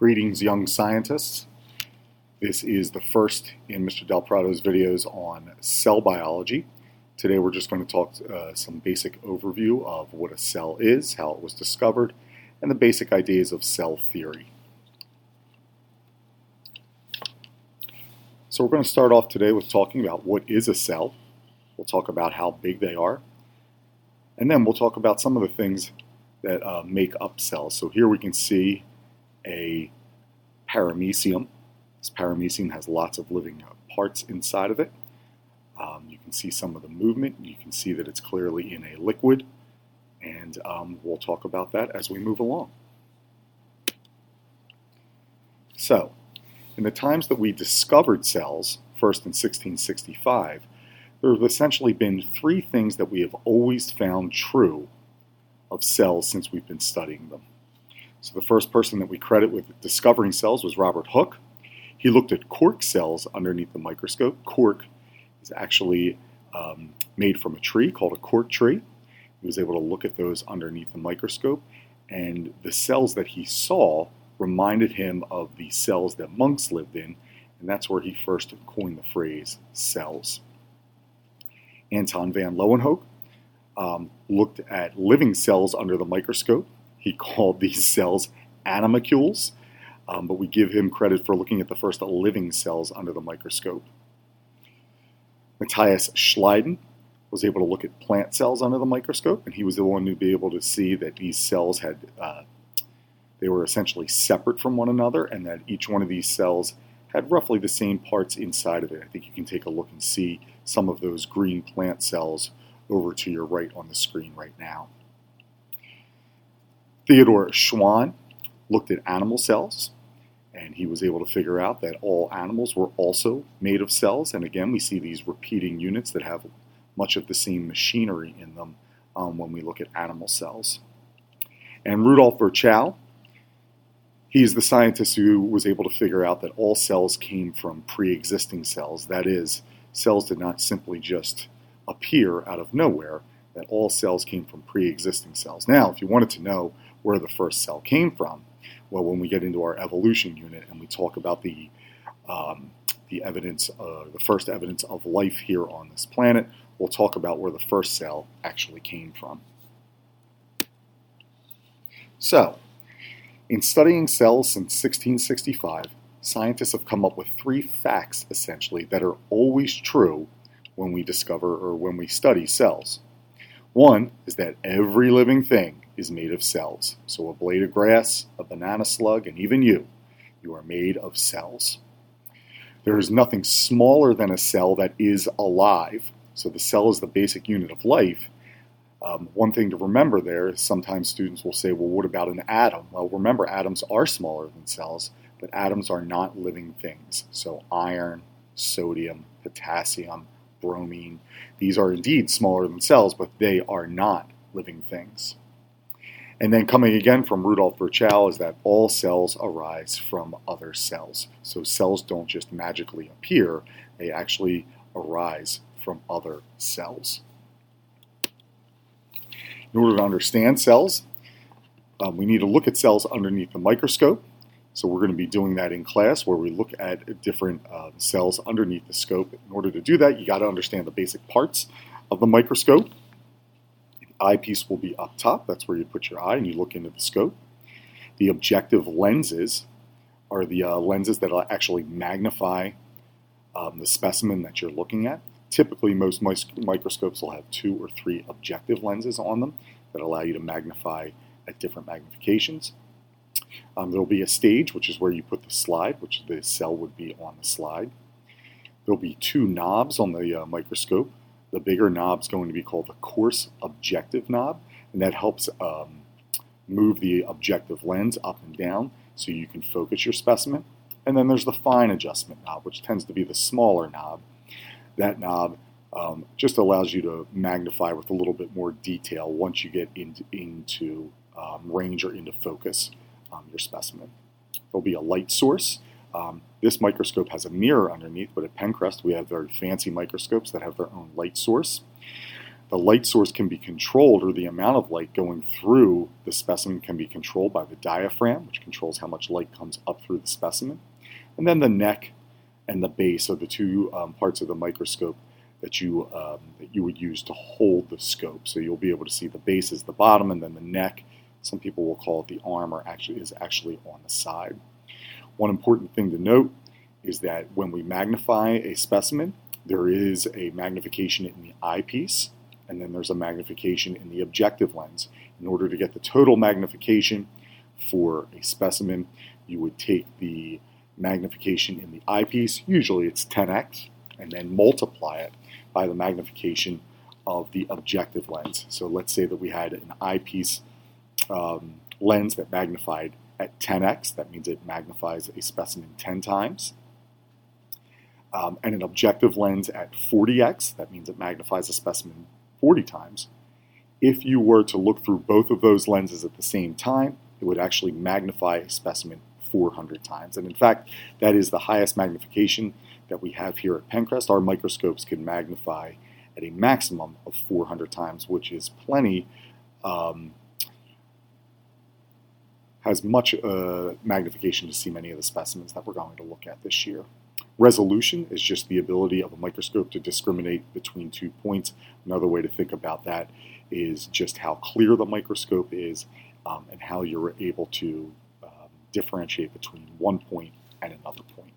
Greetings, young scientists. This is the first in Mr. Del Prado's videos on cell biology. Today we're just going to talk some basic overview of what a cell is, how it was discovered, and the basic ideas of cell theory. So we're going to start off today with talking about what is a cell. We'll talk about how big they are, and then we'll talk about some of the things that make up cells. So here we can see a paramecium. This paramecium has lots of living parts inside of it. You can see some of the movement. You can see that it's clearly in a liquid, and we'll talk about that as we move along. So, in the times that we discovered cells, first in 1665, there have essentially been three things that we have always found true of cells since we've been studying them. So the first person that we credit with discovering cells was Robert Hooke. He looked at cork cells underneath the microscope. Cork is actually made from a tree called a cork tree. He was able to look at those underneath the microscope, and the cells that he saw reminded him of the cells that monks lived in, and that's where he first coined the phrase cells. Anton van Leeuwenhoek looked at living cells under the microscope. He called these cells animalcules, but we give him credit for looking at the first living cells under the microscope. Matthias Schleiden was able to look at plant cells under the microscope, and he was the one to be able to see that these cells had, they were essentially separate from one another, and that each one of these cells had roughly the same parts inside of it. I think you can take a look and see some of those green plant cells over to your right on the screen right now. Theodor Schwann looked at animal cells, and he was able to figure out that all animals were also made of cells. And again, we see these repeating units that have much of the same machinery in them when we look at animal cells. And Rudolf Virchow, he's the scientist who was able to figure out that all cells came from pre-existing cells. That is, cells did not simply just appear out of nowhere, that all cells came from pre-existing cells. Now, if you wanted to know where the first cell came from, well, when we get into our evolution unit and we talk about the evidence, the first evidence of life here on this planet, we'll talk about where the first cell actually came from. So, in studying cells since 1665, scientists have come up with three facts, essentially, that are always true when we discover or when we study cells. One is that every living thing is made of cells. So a blade of grass, a banana slug, and even you are made of cells. There is nothing smaller than a cell that is alive. So the cell is the basic unit of life. One thing to remember there is sometimes students will say, well, what about an atom? Well, remember, atoms are smaller than cells, but atoms are not living things. So iron, sodium, potassium, bromine, these are indeed smaller than cells, but they are not living things. And then coming again from Rudolf Virchow is that all cells arise from other cells. So cells don't just magically appear, they actually arise from other cells. In order to understand cells, we need to look at cells underneath the microscope. So we're going to be doing that in class, where we look at different cells underneath the scope. In order to do that, you got to understand the basic parts of the microscope. The eyepiece will be up top. That's where you put your eye and you look into the scope. The objective lenses are the lenses that will actually magnify the specimen that you're looking at. Typically, most microscopes will have 2 or 3 objective lenses on them that allow you to magnify at different magnifications. There will be a stage, which is where you put the slide, which the cell would be on the slide. There will be 2 knobs on the microscope. The bigger knob is going to be called the coarse objective knob, and that helps move the objective lens up and down so you can focus your specimen. And then there's the fine adjustment knob, which tends to be the smaller knob. That knob just allows you to magnify with a little bit more detail once you get into range or into focus your specimen. There'll be a light source. This microscope has a mirror underneath, but at Pencrest we have very fancy microscopes that have their own light source. The light source can be controlled, or the amount of light going through the specimen can be controlled by the diaphragm, which controls how much light comes up through the specimen. And then the neck and the base are the two parts of the microscope that you would use to hold the scope. So you'll be able to see the base is the bottom, and then the neck, some people will call it the arm, or is actually on the side. One important thing to note is that when we magnify a specimen, there is a magnification in the eyepiece, and then there's a magnification in the objective lens. In order to get the total magnification for a specimen, you would take the magnification in the eyepiece, usually it's 10x, and then multiply it by the magnification of the objective lens. So let's say that we had an eyepiece lens that magnified at 10x, that means it magnifies a specimen 10 times. And an objective lens at 40x, that means it magnifies a specimen 40 times. If you were to look through both of those lenses at the same time, it would actually magnify a specimen 400 times. And in fact, that is the highest magnification that we have here at Pencrest. Our microscopes can magnify at a maximum of 400 times, which is plenty, has much magnification to see many of the specimens that we're going to look at this year. Resolution is just the ability of a microscope to discriminate between 2 points. Another way to think about that is just how clear the microscope is and how you're able to differentiate between one point and another point.